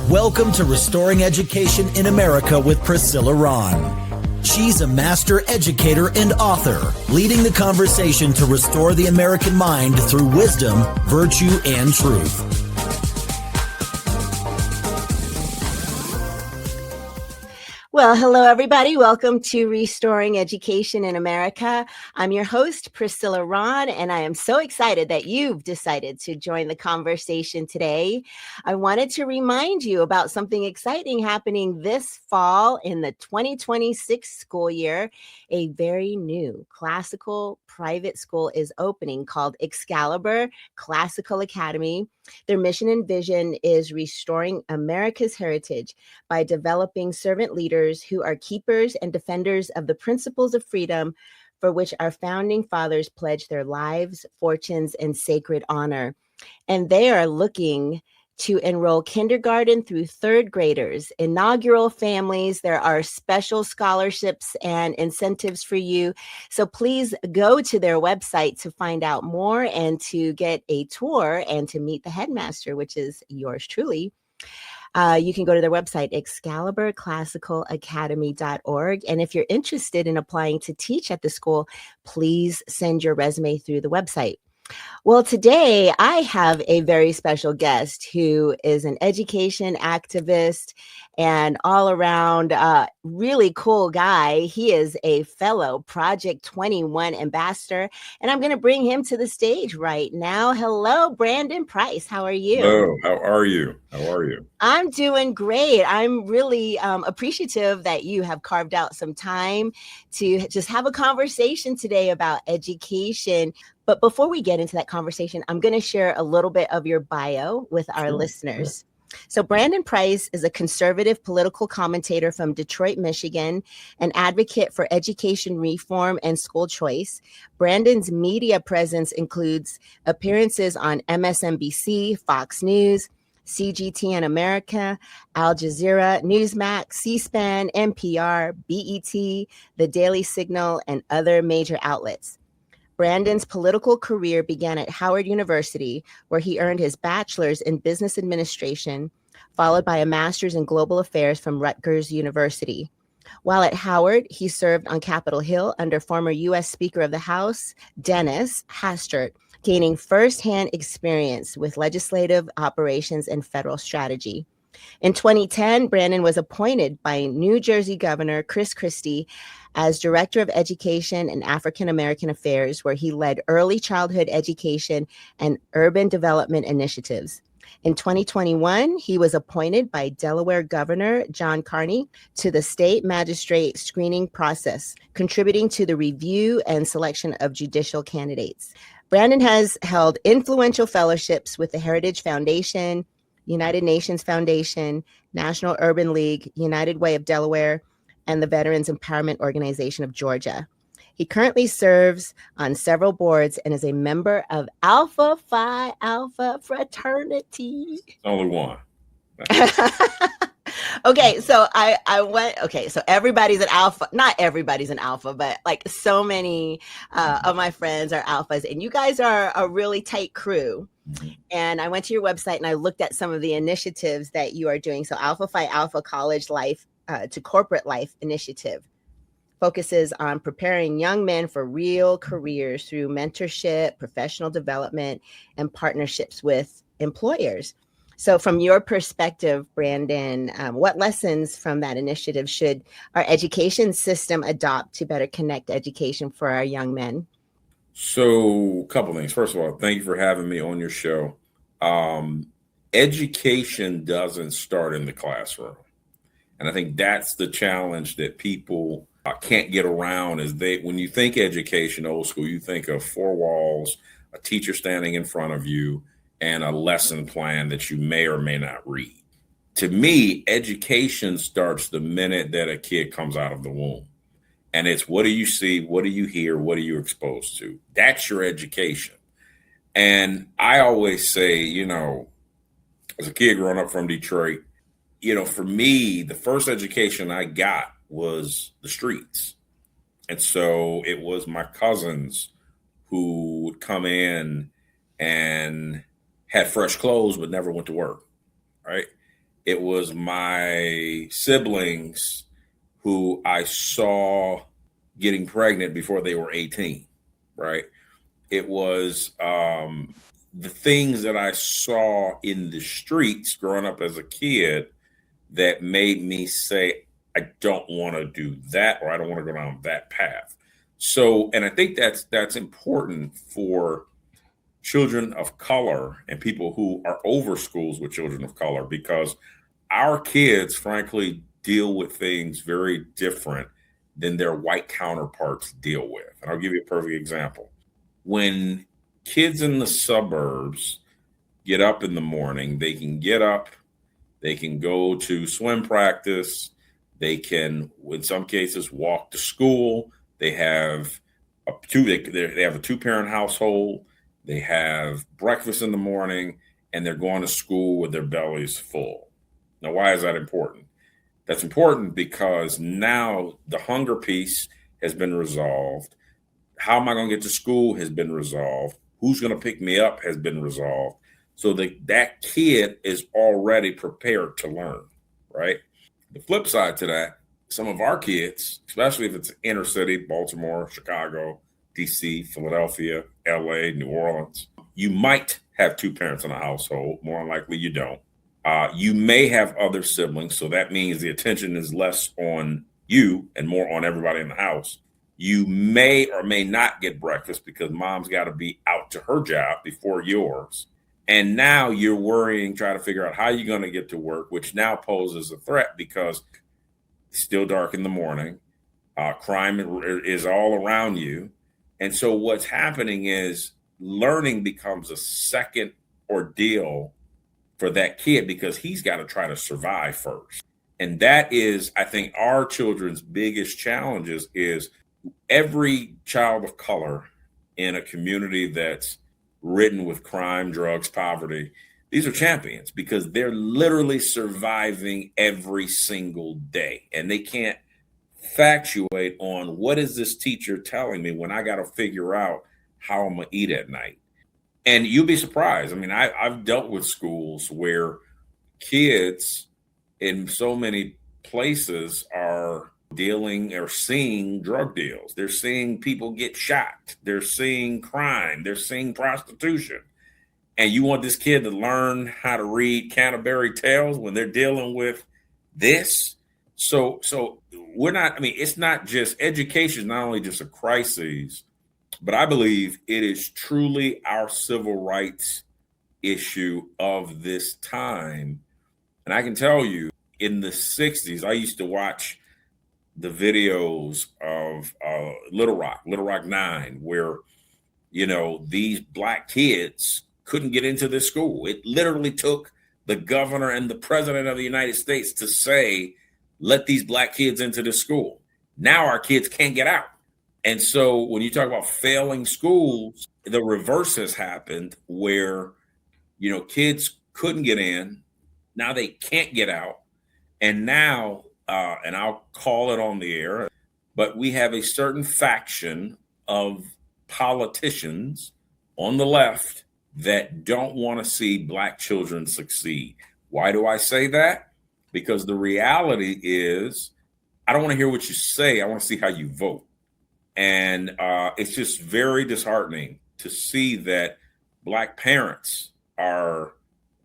Welcome to Restoring Education in America with Priscilla Rahn. She's a master educator and author, leading the conversation to restore the American mind through wisdom, virtue, and truth. Well, hello, everybody. Welcome to Restoring Education in America. I'm your host, Priscilla Rahn, and I am so excited that you've decided to join the conversation today. I wanted to remind you about something exciting happening this fall in the 2026 school year. A very new classical private school is opening called Excalibur Classical Academy. Their mission and vision is restoring America's heritage by developing servant leaders who are keepers and defenders of the principles of freedom for which our founding fathers pledged their lives, fortunes, and sacred honor. And they are looking to enroll kindergarten through third graders, inaugural families. There are special scholarships and incentives for you. So please go to their website to find out more and to get a tour and to meet the headmaster, which is yours truly. You can go to their website, excaliburclassicalacademy.org. And if you're interested in applying to teach at the school, please send your resume through the website. Well, today I have a very special guest who is an education activist and all around really cool guy. He is a fellow Project 21 ambassador, and I'm going to bring him to the stage right now. Hello, Brandon Brice. How are you? Hello. How are you? I'm doing great. I'm really appreciative that you have carved out some time to just have a conversation today about education. But before we get into that conversation, I'm going to share a little bit of your bio with our listeners. So Brandon Brice is a conservative political commentator from Detroit, Michigan, an advocate for education reform and school choice. Brandon's media presence includes appearances on MSNBC, Fox News, CGTN America, Al Jazeera, Newsmax, C-SPAN, NPR, BET, The Daily Signal, and other major outlets. Brandon's political career began at Howard University, where he earned his bachelor's in business administration, followed by a master's in global affairs from Rutgers University. While at Howard, he served on Capitol Hill under former U.S. Speaker of the House, Dennis Hastert, gaining firsthand experience with legislative operations and federal strategy. In 2010, Brandon was appointed by New Jersey Governor Chris Christie as Director of Education and African American Affairs, where he led early childhood education and urban development initiatives. In 2021, he was appointed by Delaware Governor John Carney to the state magistrate screening process, contributing to the review and selection of judicial candidates. Brandon has held influential fellowships with the Heritage Foundation, United Nations Foundation, National Urban League, United Way of Delaware, and the Veterans Empowerment Organization of Georgia. He currently serves on several boards and is a member of Alpha Phi Alpha fraternity. Only one. Okay, so so everybody's an alpha. Not everybody's an alpha, but like so many of my friends are alphas, and you guys are a really tight crew. And I went to your website and I looked at some of the initiatives that you are doing. So Alpha Phi Alpha College Life to Corporate Life initiative focuses on preparing young men for real careers through mentorship, professional development, and partnerships with employers. So from your perspective, Brandon, what lessons from that initiative should our education system adopt to better connect education for our young men? So a couple things. First of all, thank you for having me on your show. Education doesn't start in the classroom. And I think that's the challenge that people can't get around is when you think education, old school, you think of four walls, a teacher standing in front of you, and a lesson plan that you may or may not read. To me, education starts the minute that a kid comes out of the womb. And it's what do you see? What do you hear? What are you exposed to? That's your education. And I always say, as a kid growing up from Detroit, for me, the first education I got was the streets. And so it was my cousins who would come in and had fresh clothes, but never went to work, right? It was my siblings who I saw getting pregnant before they were 18, right? It was the things that I saw in the streets growing up as a kid that made me say, I don't want to do that, or I don't want to go down that path. So, and I think that's important for children of color and people who are over schools with children of color, because our kids, frankly, deal with things very different than their white counterparts deal with. And I'll give you a perfect example. When kids in the suburbs get up in the morning, they can get up, they can go to swim practice, they can, in some cases, walk to school. They have they have a two-parent household. They have breakfast in the morning, and they're going to school with their bellies full. Now, why is that important? That's important because now the hunger piece has been resolved. How am I going to get to school has been resolved. Who's going to pick me up has been resolved. So that kid is already prepared to learn, right? The flip side to that, some of our kids, especially if it's inner city, Baltimore, Chicago, DC, Philadelphia, LA, New Orleans, you might have two parents in a household. More than likely you don't. You may have other siblings, so that means the attention is less on you and more on everybody in the house. You may or may not get breakfast because mom's got to be out to her job before yours. And now you're worrying, trying to figure out how you're going to get to work, which now poses a threat because it's still dark in the morning. Crime is all around you. And so what's happening is learning becomes a second ordeal for that kid because he's got to try to survive first. And that is, I think, our children's biggest challenges is every child of color in a community that's ridden with crime, drugs, poverty, these are champions because they're literally surviving every single day. And they can't factuate on what is this teacher telling me when I got to figure out how I'm going to eat at night. And you'll be surprised. I mean, I've dealt with schools where kids in so many places are dealing or seeing drug deals. They're seeing people get shot. They're seeing crime. They're seeing prostitution. And you want this kid to learn how to read Canterbury Tales when they're dealing with this? So we're not, I mean, it's not just, education is not only just a crisis, but I believe it is truly our civil rights issue of this time. And I can tell you, in the 60s, I used to watch the videos of Little Rock 9, where, you know, these black kids couldn't get into this school. It literally took the governor and the president of the United States to say, let these black kids into this school. Now our kids can't get out. And so when you talk about failing schools, the reverse has happened where, you know, kids couldn't get in. Now they can't get out. And now, and I'll call it on the air, but we have a certain faction of politicians on the left that don't want to see black children succeed. Why do I say that? Because the reality is, I don't want to hear what you say. I want to see how you vote. And it's just very disheartening to see that black parents are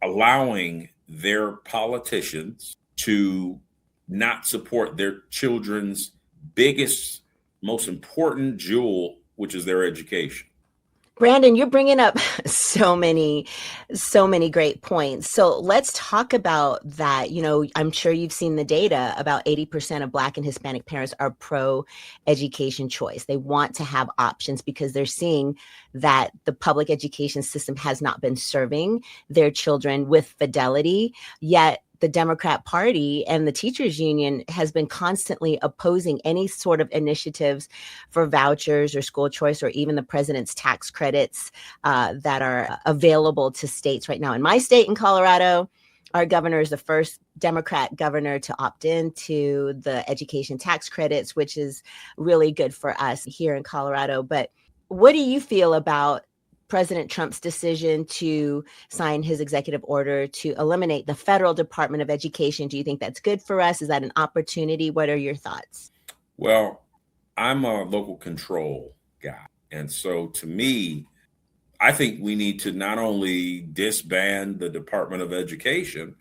allowing their politicians to not support their children's biggest, most important jewel, which is their education. Brandon, you're bringing up so many great points. So let's talk about that. You know, I'm sure you've seen the data. About 80% of Black and Hispanic parents are pro education choice. They want to have options because they're seeing that the public education system has not been serving their children with fidelity, yet the Democrat Party and the teachers union has been constantly opposing any sort of initiatives for vouchers or school choice or even the president's tax credits that are available to states right now. In my state, in Colorado, our governor is the first Democrat governor to opt into the education tax credits, which is really good for us here in Colorado. But what do you feel about President Trump's decision to sign his executive order to eliminate the federal Department of Education. Do you think that's good for us? Is that an opportunity? What are your thoughts? Well, I'm a local control guy. And so to me, I think we need to not only disband the Department of Education,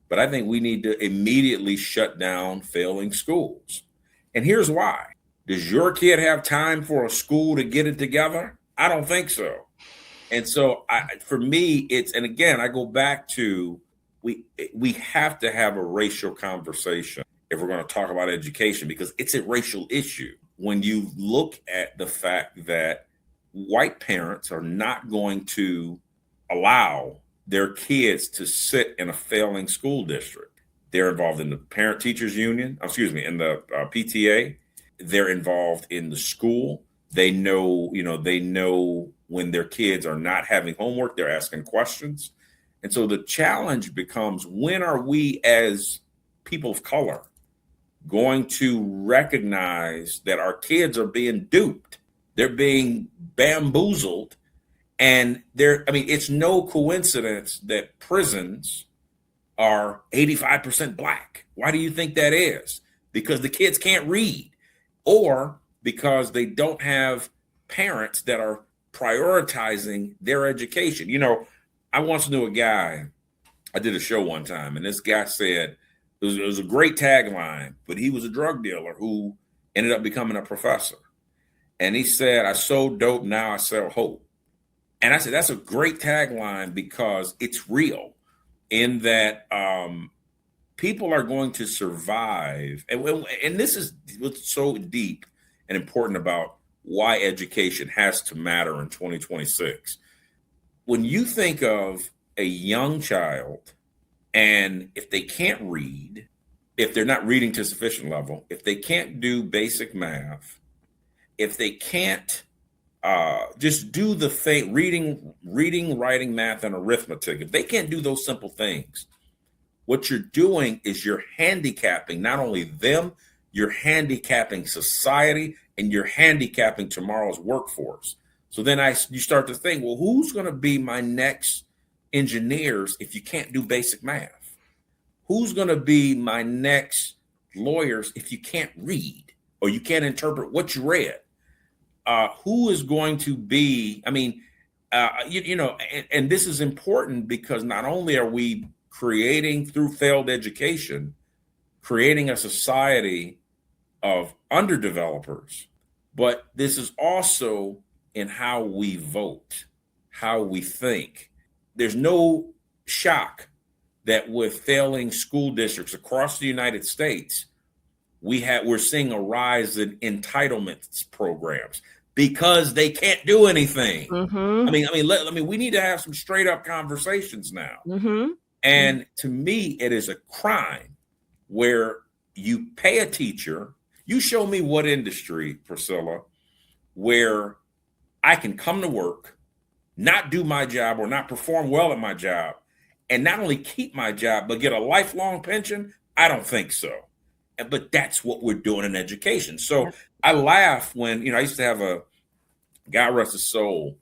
but I think we need to immediately shut down failing schools. And here's why. Does your kid have time for a school to get it together? I don't think so. And so for me, and again, I go back to, we have to have a racial conversation if we're going to talk about education, because it's a racial issue. When you look at the fact that white parents are not going to allow their kids to sit in a failing school district. They're involved in the parent teachers union, in the PTA. They're involved in the school. They know when their kids are not having homework, they're asking questions. And so the challenge becomes, when are we as people of color going to recognize that our kids are being duped? They're being bamboozled. And it's no coincidence that prisons are 85% Black. Why do you think that is? Because the kids can't read, or because they don't have parents that are prioritizing their education. I once knew a guy, I did a show one time, and this guy said, it was a great tagline, but he was a drug dealer who ended up becoming a professor. And he said, I sold dope, now I sell hope. And I said, that's a great tagline, because it's real in that people are going to survive. And this is what's so deep and important about why education has to matter in 2026. When you think of a young child, and if they can't read, if they're not reading to sufficient level, if they can't do basic math, if they can't just do the thing, reading, writing, math, and arithmetic, if they can't do those simple things, what you're doing is you're handicapping not only them, you're handicapping society, and you're handicapping tomorrow's workforce. So then you start to think, well, who's going to be my next engineers if you can't do basic math? Who's going to be my next lawyers if you can't read or you can't interpret what you read? Who is going to be, and this is important, because not only are we creating, through failed education, creating a society of underdevelopers, but this is also in how we vote, how we think. There's no shock that with failing school districts across the United States, we're seeing a rise in entitlements programs because they can't do anything. Mm-hmm. We need to have some straight up conversations now. Mm-hmm. And to me, it is a crime where you pay a teacher. You show me what industry, Priscilla, where I can come to work, not do my job or not perform well at my job, and not only keep my job, but get a lifelong pension. I don't think so. But that's what we're doing in education. So I laugh when, I used to have a guy, rest his soul.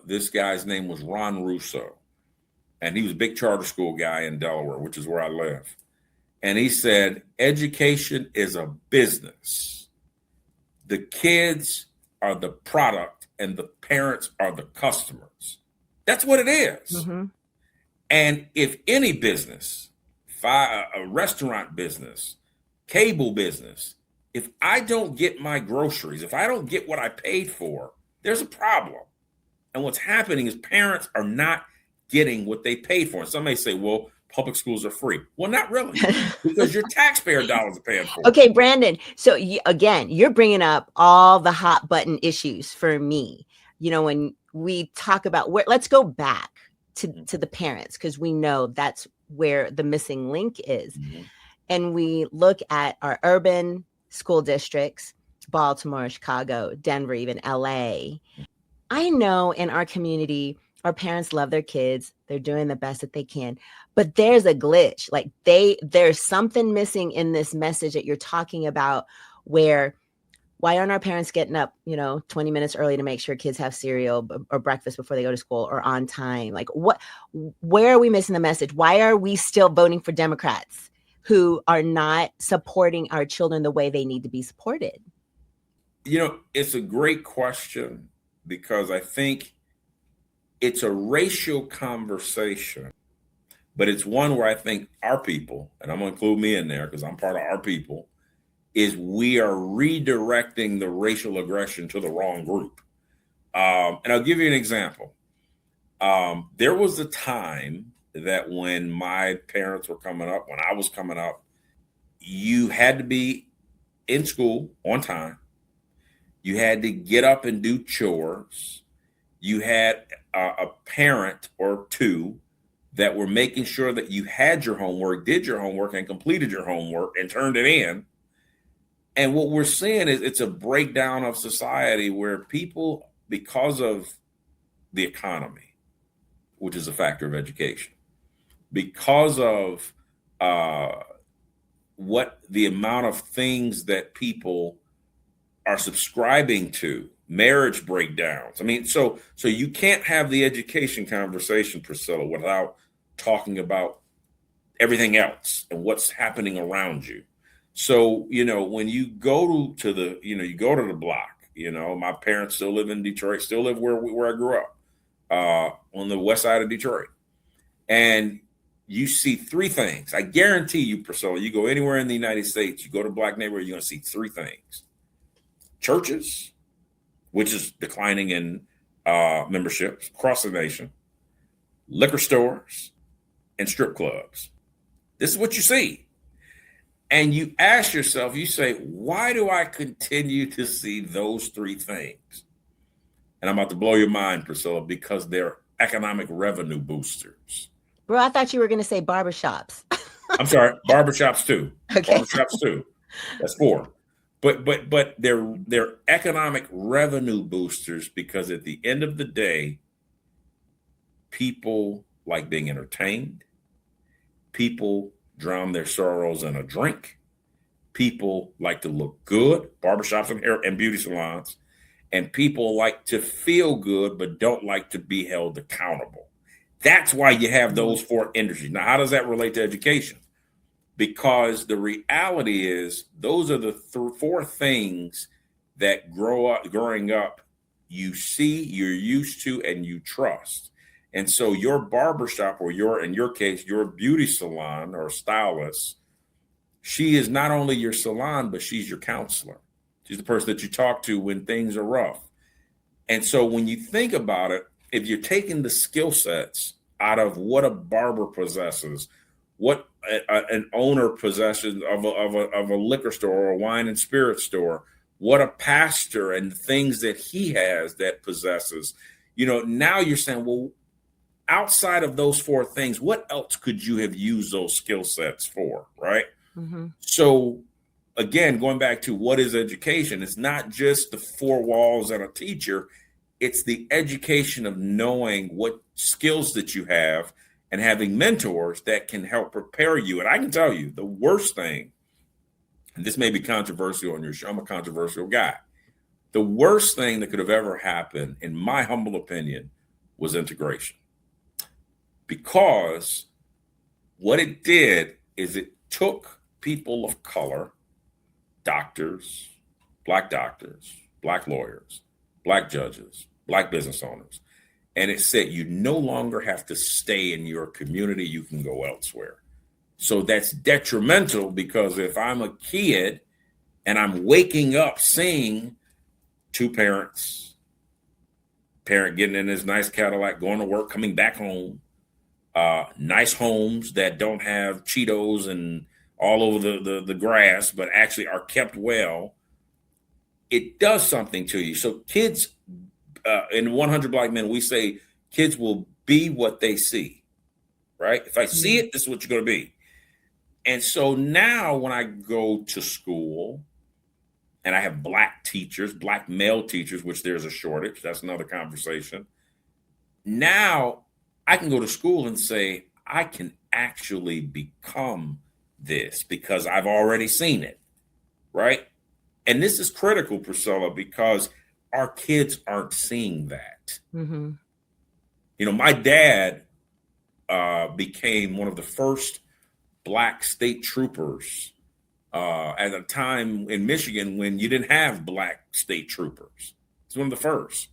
This guy's name was Ron Russo. And he was a big charter school guy in Delaware, which is where I live. And he said, education is a business. The kids are the product and the parents are the customers. That's what it is. Mm-hmm. And if any business, a restaurant business, cable business, if I don't get my groceries, if I don't get what I paid for, there's a problem. And what's happening is parents are not getting what they paid for. And some may say, well, public schools are free. Well, not really, because your taxpayer dollars are paying for it. Okay, Brandon. So again, you're bringing up all the hot button issues for me. When we talk about let's go back to the parents, because we know that's where the missing link is. Mm-hmm. And we look at our urban school districts, Baltimore, Chicago, Denver, even LA. I know in our community, our parents love their kids. They're doing the best that they can, but there's a glitch. Like there's something missing in this message that you're talking about, where Why aren't our parents getting up, 20 minutes early to make sure kids have cereal or breakfast before they go to school or on time? Like where are we missing the message? Why are we still voting for Democrats who are not supporting our children the way they need to be supported? It's a great question because I think it's a racial conversation, but it's one where I think our people, and I'm going to include me in there because I'm part of our people, is we are redirecting the racial aggression to the wrong group. And I'll give you an example. There was a time that when my parents were coming up, when I was coming up, you had to be in school on time. You had to get up and do chores. You had a parent or two that were making sure that you had your homework, did your homework, and completed your homework and turned it in. And what we're seeing is it's a breakdown of society where people, because of the economy, which is a factor of education, because of what the amount of things that people are subscribing to, marriage breakdowns. I mean, so you can't have the education conversation, Priscilla, without talking about everything else and what's happening around you. So, when you go to the, you go to the block, my parents still live in Detroit, still live where I grew up, on the west side of Detroit. And you see three things. I guarantee you, Priscilla, you go anywhere in the United States, you go to black neighborhood, you're going to see three things. Churches, which is declining in memberships across the nation, liquor stores, and strip clubs. This is what you see. And you ask yourself, you say, why do I continue to see those three things? And I'm about to blow your mind, Priscilla, because they're economic revenue boosters. Bro, I thought you were going to say barbershops. I'm sorry, barbershops too. Okay. Barbershops too. That's four. But they're economic revenue boosters because at the end of the day, people like being entertained. People drown their sorrows in a drink. People like to look good, barbershops and hair and beauty salons. And people like to feel good, but don't like to be held accountable. That's why you have those four industries. Now, how does that relate to education? Because the reality is those are the four things that growing up, you see, you're used to, and you trust. And so your barbershop, or in your case, your beauty salon or stylist, she is not only your salon, but she's your counselor. She's the person that you talk to when things are rough. And so when you think about it, if you're taking the skill sets out of what a barber possesses, what an owner possesses of a liquor store or a wine and spirit store, what a pastor and the things that he has that possesses, now you're saying, well, outside of those four things, what else could you have used those skill sets for, right? Mm-hmm. So again, going back to what is education, it's not just the four walls and a teacher. It's the education of knowing what skills that you have and having mentors that can help prepare you. And I can tell you the worst thing, and this may be controversial on your show, I'm a controversial guy. The worst thing that could have ever happened, in my humble opinion, was integration. Because what it did is it took people of color, doctors, black lawyers, black judges, black business owners, and it said you no longer have to stay in your community, you can go elsewhere. So that's detrimental, because if I'm a kid and I'm waking up seeing two parents, parent getting in his nice Cadillac, going to work, coming back home, nice homes that don't have Cheetos and all over the grass, but actually are kept well, it does something to you. So kids, in 100 Black Men, we say kids will be what they see, right? If I see it, this is what you're going to be. And so now when I go to school and I have black teachers, black male teachers, which there's a shortage, that's another conversation. Now I can go to school and say, I can actually become this because I've already seen it, right? And this is critical, Priscilla, because our kids aren't seeing that. Mm-hmm. My dad became one of the first Black state troopers at a time in Michigan when you didn't have Black state troopers. He's one of the first.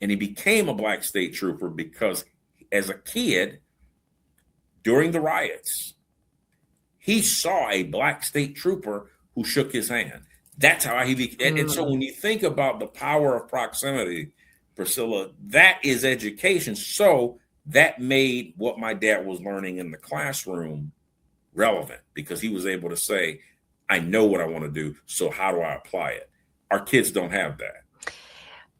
And he became a Black state trooper because as a kid, during the riots, he saw a Black state trooper who shook his hand. That's how he became. And so when you think about the power of proximity, Priscilla, that is education. So that made what my dad was learning in the classroom relevant, because he was able to say, I know what I want to do, so how do I apply it? Our kids don't have that.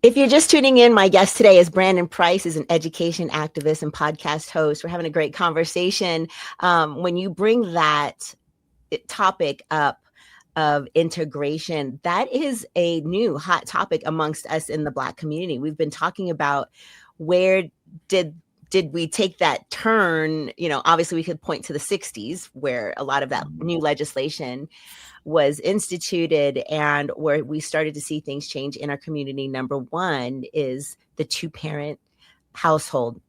If you're just tuning in, my guest today is Brandon Brice, is an education activist and podcast host. We're having a great conversation. When you bring that topic up of integration, that is a new hot topic amongst us in the Black community. We've been talking about where did we take that turn? Obviously we could point to the 60s where a lot of that new legislation was instituted and where we started to see things change in our community. Number one is the 2-parent household.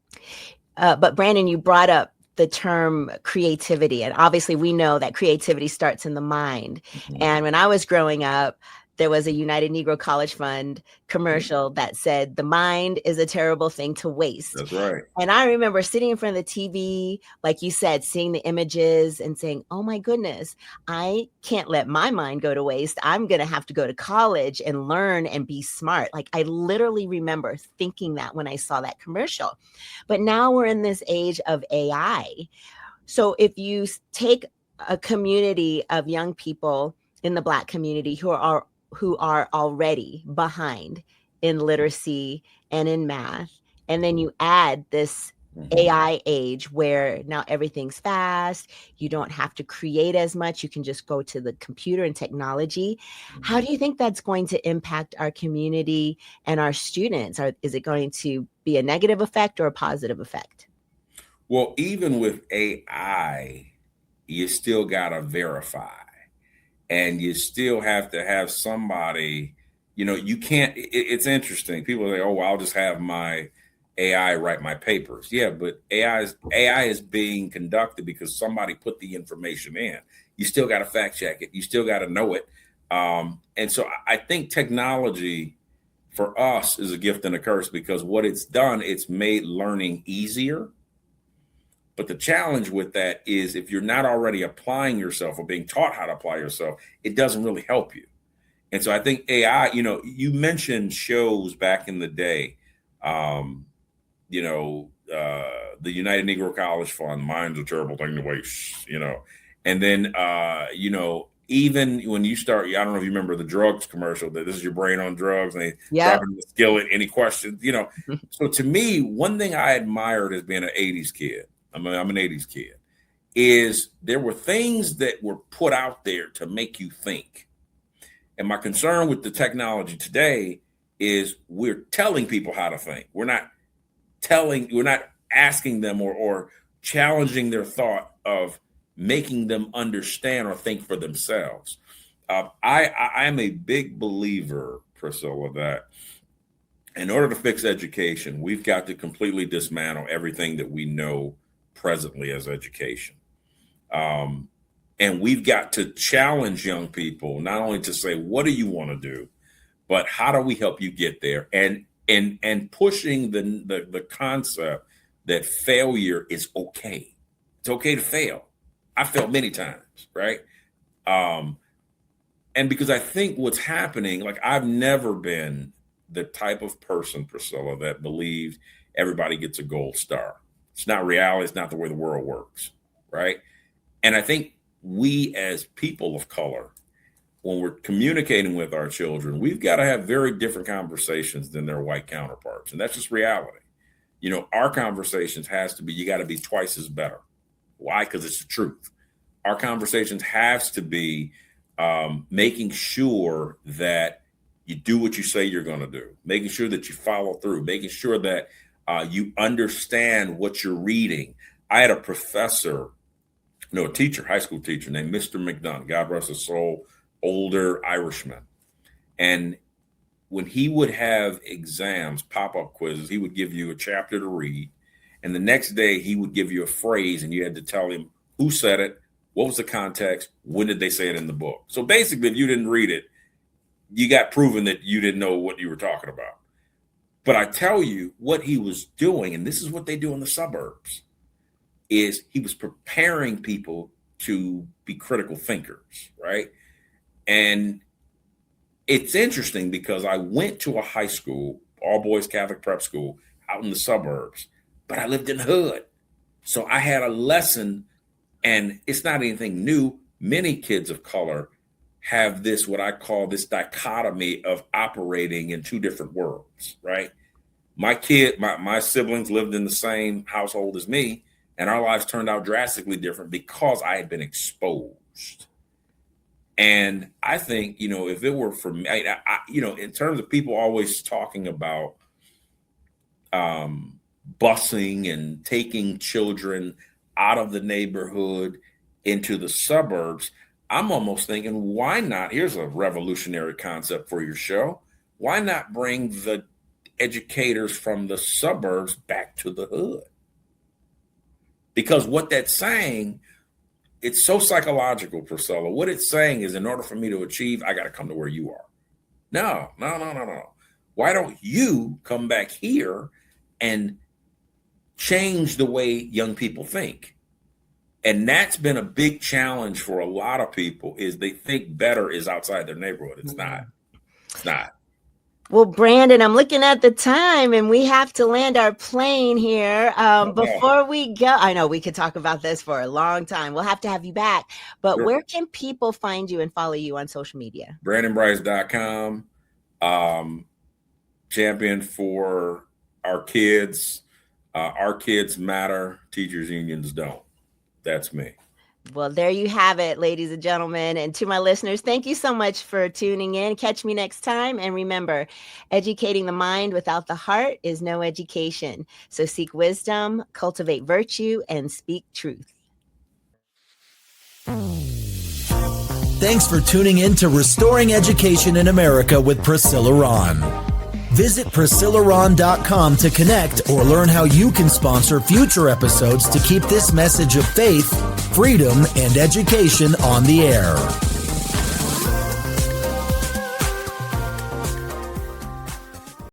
But Brandon, you brought up the term creativity. And obviously we know that creativity starts in the mind. Mm-hmm. And when I was growing up, there was a United Negro College Fund commercial that said, the mind is a terrible thing to waste. That's right. And I remember sitting in front of the TV, like you said, seeing the images and saying, oh my goodness, I can't let my mind go to waste. I'm going to have to go to college and learn and be smart. Like I literally remember thinking that when I saw that commercial. But now we're in this age of AI. So if you take a community of young people in the Black community who are already behind in literacy and in math, and then you add this AI age where now everything's fast, you don't have to create as much, you can just go to the computer and technology. How do you think that's going to impact our community and our students? Is it going to be a negative effect or a positive effect? Well, even with AI, you still got to verify. And you still have to have somebody, you can't, it's interesting. People say, oh, well, I'll just have my AI write my papers. Yeah, but AI is being conducted because somebody put the information in. You still got to fact check it. You still got to know it. And so I think technology for us is a gift and a curse, because what it's done, it's made learning easier. But the challenge with that is if you're not already applying yourself or being taught how to apply yourself, it doesn't really help you. And so I think AI, you mentioned shows back in the day, the United Negro College Fund, mind's a terrible thing to waste, and then, even when you start, I don't know if you remember the drugs commercial, that this is your brain on drugs, and they drop in the skillet, any questions, So to me, one thing I admired as being an 80s kid, I'm an 80s kid, is there were things that were put out there to make you think. And my concern with the technology today is we're telling people how to think. We're not asking them or challenging their thought of making them understand or think for themselves. I am a big believer, Priscilla, that in order to fix education, we've got to completely dismantle everything that we know presently as education. And we've got to challenge young people, not only to say, what do you want to do, but how do we help you get there? And pushing the concept that failure is okay. It's okay to fail. I failed many times, right? And because I think what's happening, like I've never been the type of person, Priscilla, that believed everybody gets a gold star. It's not reality. It's not the way the world works, right? And I think we as people of color, when we're communicating with our children, we've got to have very different conversations than their white counterparts. And that's just reality. Our conversations has to be, you got to be twice as better. Why? Because it's the truth. Our conversations has to be making sure that you do what you say you're going to do, making sure that you follow through, making sure that you understand what you're reading. I had a professor, a teacher, high school teacher named Mr. McDonough, God rest his soul, older Irishman. And when he would have exams, pop-up quizzes, he would give you a chapter to read. And the next day he would give you a phrase and you had to tell him who said it, what was the context, when did they say it in the book. So basically, if you didn't read it, you got proven that you didn't know what you were talking about. But I tell you what he was doing, and this is what they do in the suburbs, is he was preparing people to be critical thinkers, right? And it's interesting because I went to a high school, all boys Catholic prep school, out in the suburbs, but I lived in the hood. So I had a lesson, and it's not anything new. Many kids of color have this, what I call this dichotomy of operating in two different worlds, right? My siblings lived in the same household as me, and our lives turned out drastically different because I had been exposed. And I think, if it were for me, in terms of people always talking about busing and taking children out of the neighborhood into the suburbs, I'm almost thinking, why not? Here's a revolutionary concept for your show. Why not bring the educators from the suburbs back to the hood? Because what that's saying, it's so psychological, Priscilla. What it's saying is, in order for me to achieve, I got to come to where you are. No. Why don't you come back here and change the way young people think? And that's been a big challenge for a lot of people, is they think better is outside their neighborhood. It's not. It's not. Well, Brandon, I'm looking at the time and we have to land our plane here. Before we go, I know we could talk about this for a long time. We'll have to have you back. But sure. Where can people find you and follow you on social media? BrandonBrice.com. Champion for our kids. Our kids matter. Teachers unions don't. That's me. Well, there you have it, ladies and gentlemen. And to my listeners, thank you so much for tuning in. Catch me next time. And remember, educating the mind without the heart is no education. So seek wisdom, cultivate virtue, and speak truth. Thanks for tuning in to Restoring Education in America with Priscilla Rahn. Visit PriscillaRahn.com to connect or learn how you can sponsor future episodes to keep this message of faith, freedom, and education on the air.